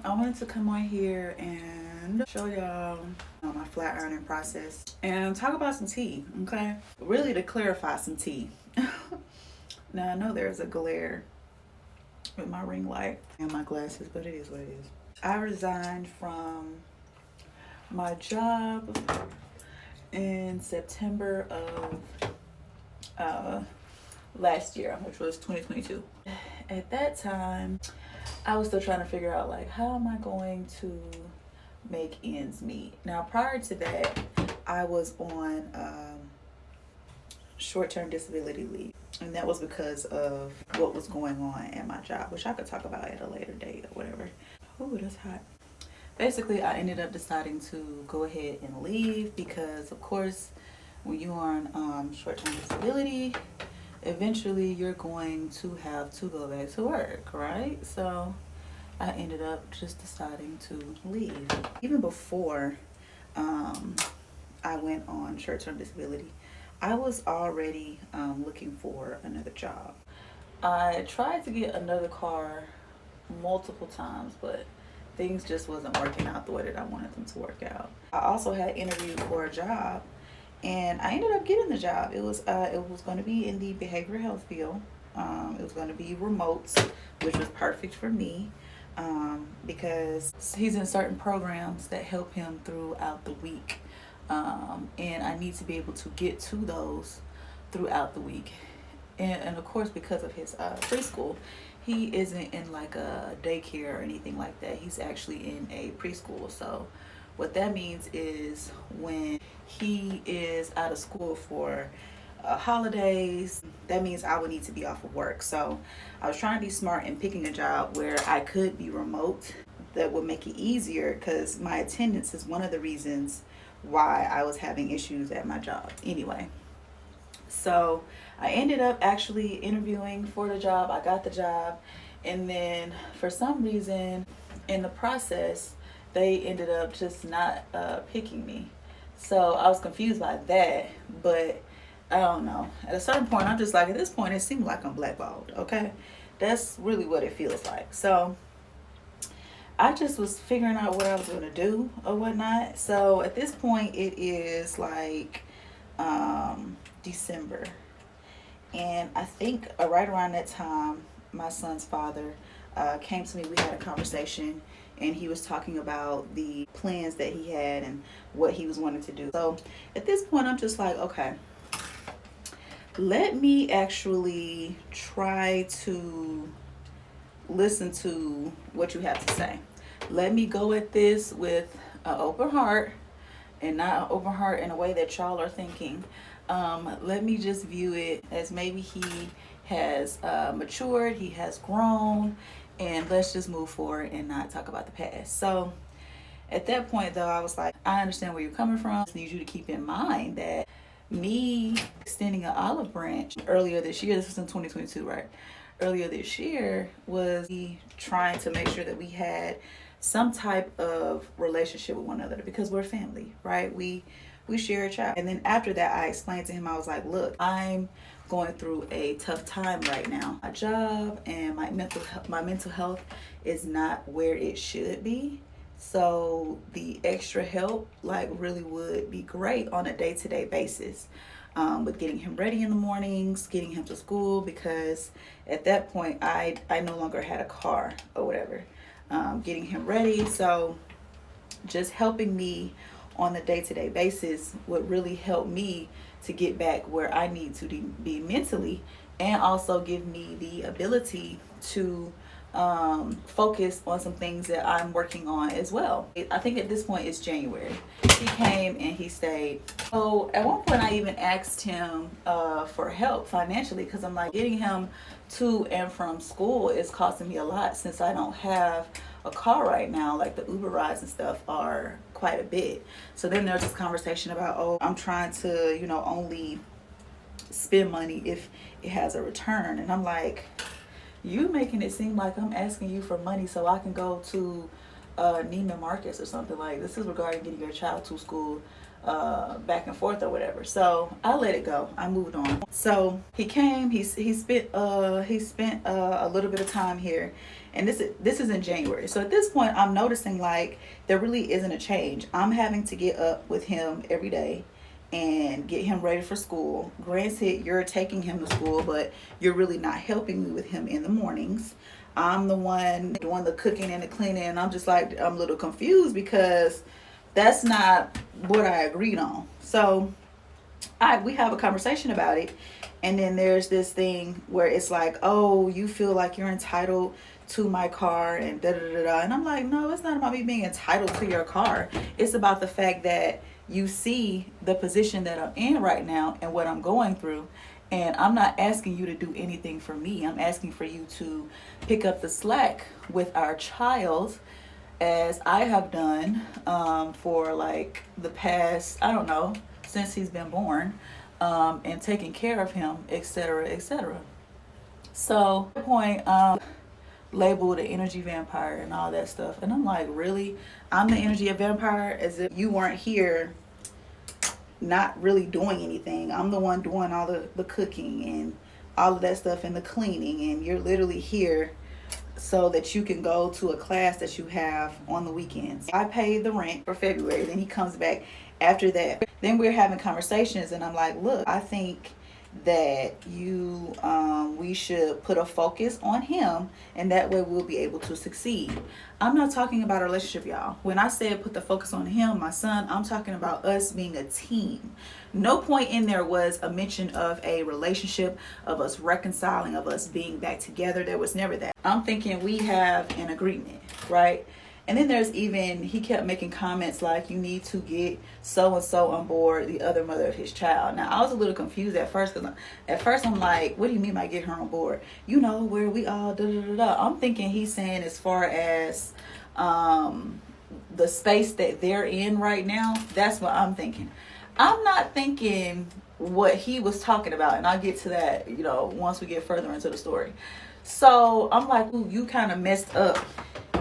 I wanted to come on here and show y'all my flat ironing process and talk about some tea, okay? Really to clarify some tea. Now I know there's a glare with my ring light and my glasses, but it is what it is. I resigned from my job in September of last year, which was 2022. At that time, I was still trying to figure out like how am I going to make ends meet. Now prior to that, I was on short-term disability leave, and that was because of what was going on at my job, which I could talk about at a later date or whatever. Ooh, that's hot. Basically, I ended up deciding to go ahead and leave because, of course, when you're on short-term disability, eventually you're going to have to go back to work, right? So I ended up just deciding to leave. Even before I went on short-term disability, I was already looking for another job. I tried to get another car multiple times, but things just wasn't working out the way that I wanted them to work out. I also had interviewed for a job, and I ended up getting the job. It was going to be in the behavioral health field. It was going to be remote, which was perfect for me because he's in certain programs that help him throughout the week, and I need to be able to get to those throughout the week. And of course, because of his preschool, he isn't in like a daycare or anything like that. He's actually in a preschool. So what that means is when he is out of school for holidays, that means I would need to be off of work. So I was trying to be smart and picking a job where I could be remote. That would make it easier because my attendance is one of the reasons why I was having issues at my job. Anyway, so I ended up actually interviewing for the job. I got the job, and then for some reason in the process, they ended up just not picking me. So I was confused by that, but I don't know. At a certain point, I'm just like, at this point, it seems like I'm blackballed, okay? That's really what it feels like. So I just was figuring out what I was going to do or whatnot. So at this point, it is like December. And I think right around that time, my son's father came to me. We had a conversation, and he was talking about the plans that he had and what he was wanting to do. So at this point, I'm just like, okay, let me actually try to listen to what you have to say. Let me go at this with an open heart, and not an open heart in a way that y'all are thinking. Let me just view it as maybe he has matured, he has grown, and let's just move forward and not talk about the past. So at that point, though, I was like, I understand where you're coming from. I need you to keep in mind that me extending an olive branch earlier this year, this was in 2022, right? Earlier this year was me trying to make sure that we had some type of relationship with one another because we're family, right? We share a child. And then after that, I explained to him, I was like, look, I'm going through a tough time right now. My job and my mental health is not where it should be. So the extra help like really would be great on a day-to-day basis with getting him ready in the mornings, getting him to school, because at that point I no longer had a car or whatever, getting him ready. So just helping me on a day-to-day basis would really help me to get back where I need to be mentally, and also give me the ability to focus on some things that I'm working on as well. I think at this point it's January. He came and he stayed. So at one point I even asked him for help financially, because I'm like, getting him to and from school is costing me a lot since I don't have a car right now. Like the Uber rides and stuff are quite a bit. So then there's this conversation about, oh, I'm trying to, only spend money if it has a return. And I'm like, you making it seem like I'm asking you for money so I can go to Neiman Marcus or something. Like, this is regarding getting your child to school back and forth or whatever. So I let it go. I moved on. So he came. He spent a little bit of time here, and this is in January. So at this point, I'm noticing like there really isn't a change. I'm having to get up with him every day and get him ready for school. Granted, you're taking him to school, but you're really not helping me with him in the mornings. I'm the one doing the cooking and the cleaning, and I'm just like, I'm a little confused because that's not what I agreed on. So we have a conversation about it, and then there's this thing where it's like, oh, you feel like you're entitled to my car and da da da da. And I'm like, no, it's not about me being entitled to your car. It's about the fact that you see the position that I'm in right now and what I'm going through. And I'm not asking you to do anything for me. I'm asking for you to pick up the slack with our child, as I have done for like the past, I don't know, since he's been born, and taking care of him, etc., etc. So at the point, labeled an energy vampire and all that stuff. And I'm like, really? I'm the energy vampire? As if you weren't here not really doing anything. I'm the one doing all the cooking and all of that stuff and the cleaning, and you're literally here so that you can go to a class that you have on the weekends. I pay the rent for February, then he comes back after that. Then we're having conversations, and I'm like, look, I think that we should put a focus on him, and that way we'll be able to succeed. I'm not talking about a relationship, y'all. When I said put the focus on him, my son, I'm talking about us being a team. No point in there was a mention of a relationship, of us reconciling, of us being back together. There was never that. I'm thinking we have an agreement, right? And then he kept making comments like, you need to get so-and-so on board, the other mother of his child. Now, I was a little confused at first, because at first I'm like, what do you mean by get her on board? You know, where we all da-da-da-da. I'm thinking he's saying as far as the space that they're in right now. That's what I'm thinking. I'm not thinking what he was talking about, and I'll get to that, once we get further into the story. So I'm like, ooh, you kind of messed up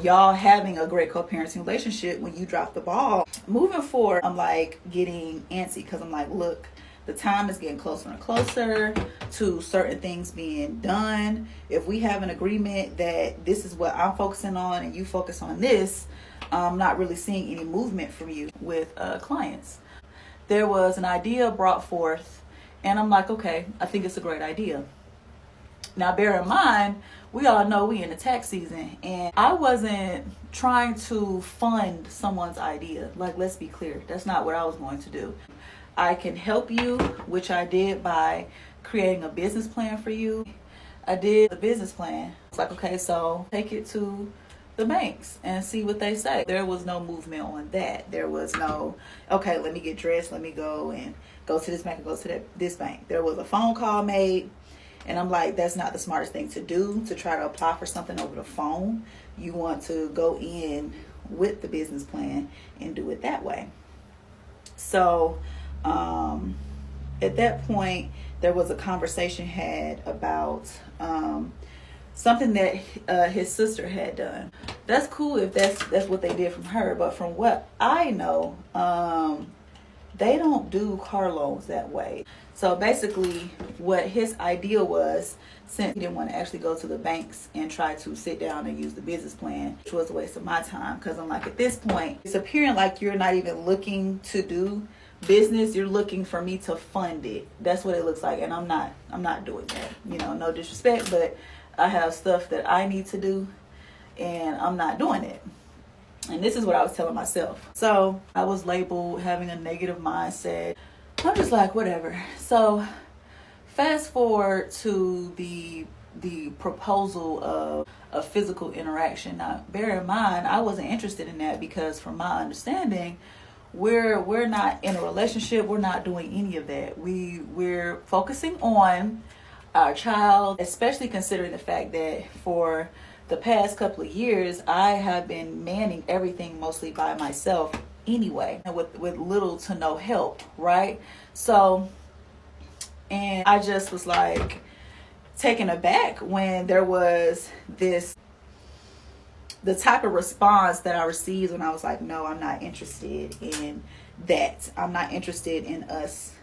y'all having a great co-parenting relationship when you drop the ball. Moving forward, I'm like getting antsy, because I'm like, look, the time is getting closer and closer to certain things being done. If we have an agreement that this is what I'm focusing on and you focus on this, I'm not really seeing any movement from you with clients. There was an idea brought forth, and I'm like, okay, I think it's a great idea. Now, bear in mind, we all know we in the tax season, and I wasn't trying to fund someone's idea. Like, let's be clear, that's not what I was going to do. I can help you, which I did by creating a business plan for you. I did the business plan. It's like, okay, so take it to the banks and see what they say. There was no movement on that. There was no, okay, let me get dressed, let me go to this bank and go to this bank. There was a phone call made. And I'm like, that's not the smartest thing to do, to try to apply for something over the phone. You want to go in with the business plan and do it that way. So at that point, there was a conversation had about something that his sister had done. That's cool if that's what they did from her. But from what I know, they don't do car loans that way. So basically what his idea was, since he didn't want to actually go to the banks and try to sit down and use the business plan, which was a waste of my time, because I'm like, at this point, it's appearing like you're not even looking to do business. You're looking for me to fund it. That's what it looks like. And I'm not doing that. No disrespect, but I have stuff that I need to do, and I'm not doing it. And this is what I was telling myself. So I was labeled having a negative mindset. I'm just like, whatever. So fast forward to the proposal of a physical interaction. Now, bear in mind, I wasn't interested in that, because from my understanding, we're not in a relationship. We're not doing any of that. We're focusing on our child, especially considering the fact that for the past couple of years, I have been manning everything mostly by myself anyway, and with little to no help, right? So, and I just was like taken aback when there was this the type of response that I received when I was like, no, I'm not interested in that. I'm not interested in us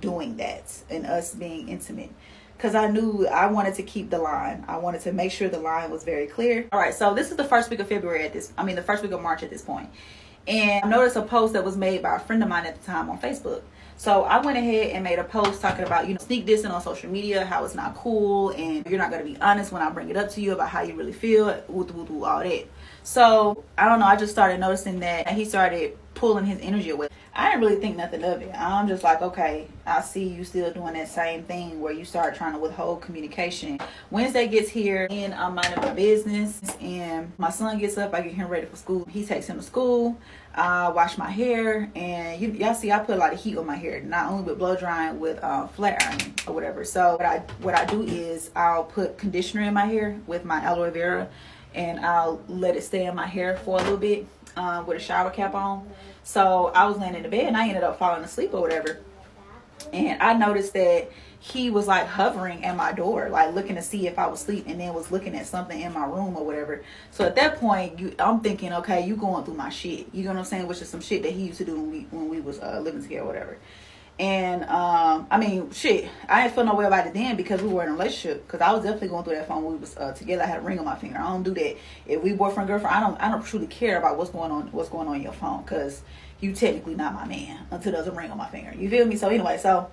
doing that and us being intimate. Because I knew I wanted to keep the line. I wanted to make sure the line was very clear. All right, so this is the first week of February the first week of March at this point. And I noticed a post that was made by a friend of mine at the time on Facebook. So I went ahead and made a post talking about, sneak dissing on social media, how it's not cool, and you're not going to be honest when I bring it up to you about how you really feel, all that. So, I don't know, I just started noticing that he started pulling his energy away. I didn't really think nothing of it. I'm just like, okay, I see you still doing that same thing where you start trying to withhold communication. Wednesday gets here and I'm minding my business, and my son gets up, I get him ready for school. He takes him to school. I wash my hair, and y'all see I put a lot of heat on my hair, not only with blow drying, with flat ironing or whatever. So what I do is I'll put conditioner in my hair with my aloe vera, and I'll let it stay in my hair for a little bit with a shower cap on. So I was laying in the bed and I ended up falling asleep or whatever, and I noticed that he was like hovering at my door, like looking to see if I was asleep, and then was looking at something in my room or whatever. So at that point, I'm thinking, okay, you going through my shit. You know what I'm saying? Which is some shit that he used to do when we was living together or whatever. And I mean, shit, I didn't feel no way about it then because we were in a relationship. Because I was definitely going through that phone when we was together. I had a ring on my finger. I don't do that. If we boyfriend girlfriend, I don't truly care about what's going on in your phone, because you technically not my man until there's a ring on my finger. You feel me? So anyway, so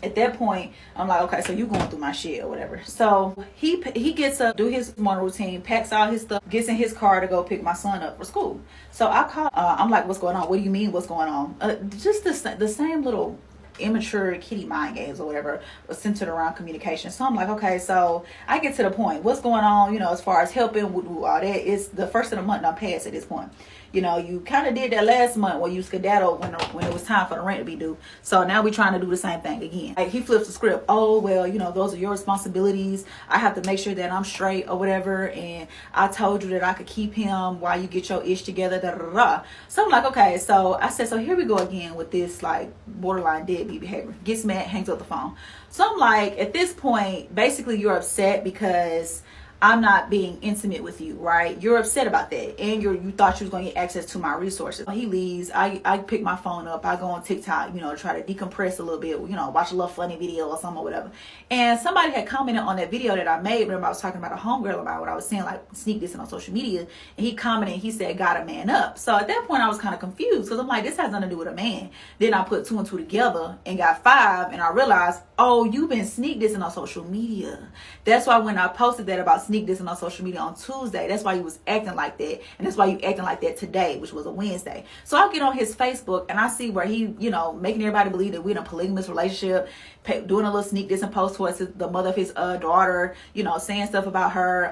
at that point, I'm like, okay, so you going through my shit or whatever. So he gets up, do his morning routine, packs all his stuff, gets in his car to go pick my son up for school. So I call, I'm like, what's going on? What do you mean what's going on? Just the same little immature kitty mind games or whatever centered around communication. So I'm like, okay, so I get to the point. What's going on, as far as helping with all that? It's the first of the month I'm past at this point. You kind of did that last month when you skedaddled when it was time for the rent to be due. So now we're trying to do the same thing again. Like, he flips the script. Oh, well, those are your responsibilities. I have to make sure that I'm straight or whatever. And I told you that I could keep him while you get your ish together. Da, da, da, da. So I'm like, okay. So I said, so here we go again with this like borderline deadbeat behavior. Gets mad, hangs up the phone. So I'm like, at this point, basically you're upset because I'm not being intimate with you, right? You're upset about that, and you thought you was going to get access to my resources. He leaves. I pick my phone up. I go on TikTok, try to decompress a little bit, watch a little funny video or something or whatever. And somebody had commented on that video that I made. Remember, I was talking about a homegirl about what I was saying, like sneak dissing on social media. And he commented, he said, "Got a man up." So at that point, I was kind of confused because I'm like, this has nothing to do with a man. Then I put 2 and 2 together and got 5, and I realized, oh, you've been sneak dissing on social media. That's why when I posted that about sneak dissing on social media on Tuesday, that's why you was acting like that, and that's why you acting like that today, which was a Wednesday. So I get on his Facebook and I see where he, making everybody believe that we're in a polygamous relationship, doing a little sneak dissing post towards the mother of his daughter, saying stuff about her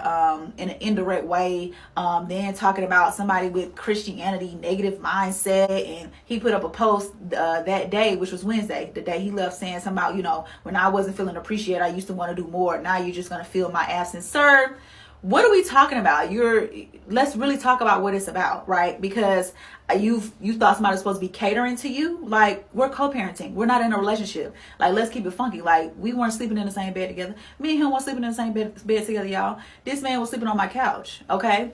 in an indirect way, then talking about somebody with Christianity negative mindset. And he put up a post that day, which was Wednesday, the day he left, saying something about, when I wasn't feeling appreciated, I used to want to do more. Now you're just going to feel my absence. Sir, what are we talking about? Let's really talk about what it's about, right? Because you thought somebody was supposed to be catering to you. Like, we're co-parenting. We're not in a relationship. Like, let's keep it funky. Like, we weren't sleeping in the same bed together. Me and him weren't sleeping in the same bed together, y'all. This man was sleeping on my couch, okay?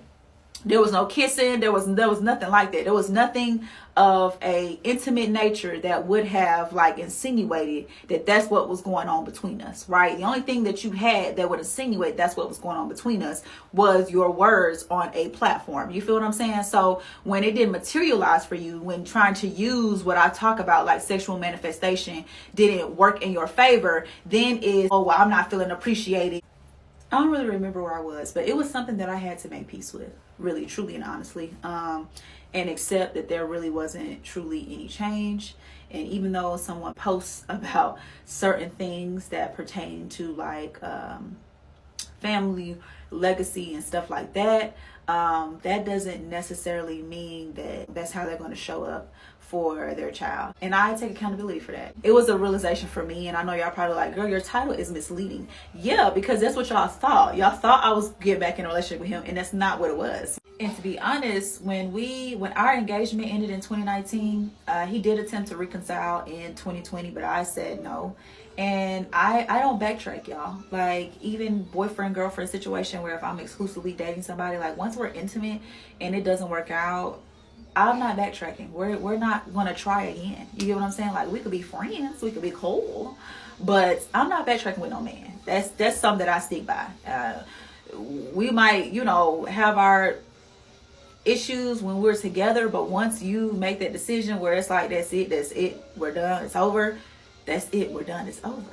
There was no kissing. There was nothing like that. There was nothing of a intimate nature that would have like insinuated that that's what was going on between us, right? The only thing that you had that would insinuate that's what was going on between us was your words on a platform. You feel what I'm saying? So when it didn't materialize for you, when trying to use what I talk about, like sexual manifestation, didn't work in your favor, then is, oh, well, I'm not feeling appreciated. I don't really remember where I was, but it was something that I had to make peace with, really, truly, and honestly, and accept that there really wasn't truly any change. And even though someone posts about certain things that pertain to like family legacy and stuff like that, that doesn't necessarily mean that that's how they're going to show up for their child. And I take accountability for that. It was a realization for me, and I know y'all probably like, girl, your title is misleading. Yeah, because that's what y'all thought. Y'all thought I was getting back in a relationship with him, and that's not what it was. And to be honest, when our engagement ended in 2019, he did attempt to reconcile in 2020, but I said no. And I don't backtrack, y'all. Like, even boyfriend girlfriend situation where if I'm exclusively dating somebody, like once we're intimate and it doesn't work out, I'm not backtracking. We're not gonna try again. You get what I'm saying? Like, we could be friends, we could be cool, but I'm not backtracking with no man. That's something that I stick by. We might, you know, have our issues when we're together, but once you make that decision where it's like, that's it, we're done, it's over, that's it, we're done, it's over,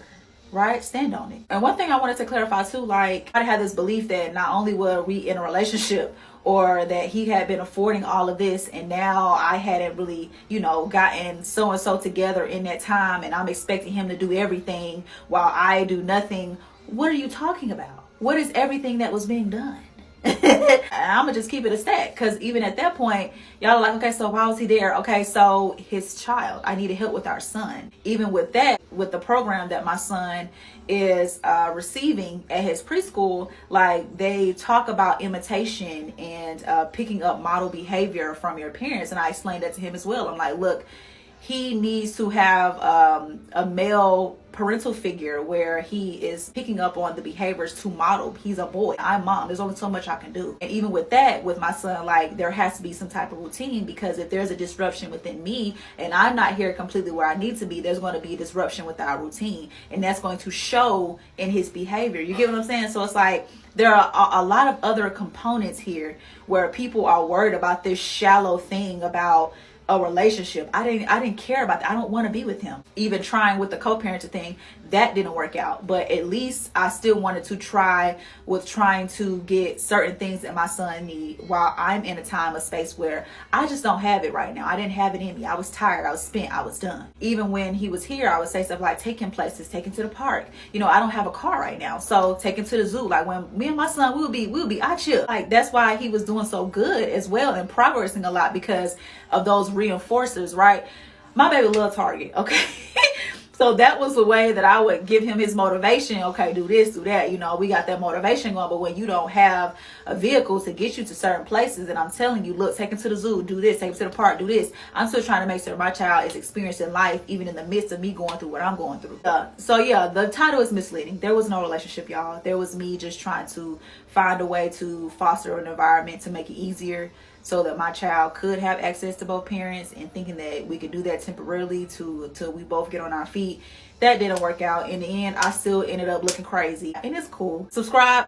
right? Stand on it. And one thing I wanted to clarify too, like, I had this belief that not only were we in a relationship, or that he had been affording all of this and now I hadn't really, you know, gotten so and so together in that time and I'm expecting him to do everything while I do nothing. What are you talking about? What is everything that was being done? I'm gonna just keep it a stack, because even at that point, y'all are like, okay, so why was he there? Okay, so his child, I needed help with our son. Even with that, with the program that my son is receiving at his preschool, like, they talk about imitation and picking up model behavior from your parents. And I explained that to him as well. I'm like, look, he needs to have a male parental figure where he is picking up on the behaviors to model. He's a boy, I'm mom, there's only so much I can do. And even with that, with my son, like, there has to be some type of routine, because if there's a disruption within me and I'm not here completely where I need to be, there's going to be a disruption with our routine, and that's going to show in his behavior. You get what I'm saying? So it's like, there are a lot of other components here where people are worried about this shallow thing about a relationship. I didn't care about that. I don't want to be with him. Even trying with the co-parenting thing, that didn't work out. But at least I still wanted to try with trying to get certain things that my son need while I'm in a time, a space where I just don't have it right now. I didn't have it in me. I was tired. I was spent. I was done. Even when he was here, I would say stuff like, take him places, take him to the park. You know, I don't have a car right now, so take him to the zoo. Like, when me and my son, we'll be I chill. Like, that's why he was doing so good as well and progressing a lot, because of those reinforcers, right? My baby loves Target, okay? So that was the way that I would give him his motivation. Okay, do this, do that. You know, we got that motivation going. But when you don't have a vehicle to get you to certain places, and I'm telling you, look, take him to the zoo, do this, take him to the park, do this. I'm still trying to make sure my child is experiencing life, even in the midst of me going through what I'm going through. So yeah, the title is misleading. There was no relationship, y'all. There was me just trying to find a way to foster an environment to make it easier so that my child could have access to both parents, and thinking that we could do that temporarily till we both get on our feet. That didn't work out. In the end, I still ended up looking crazy, and it's cool. Subscribe.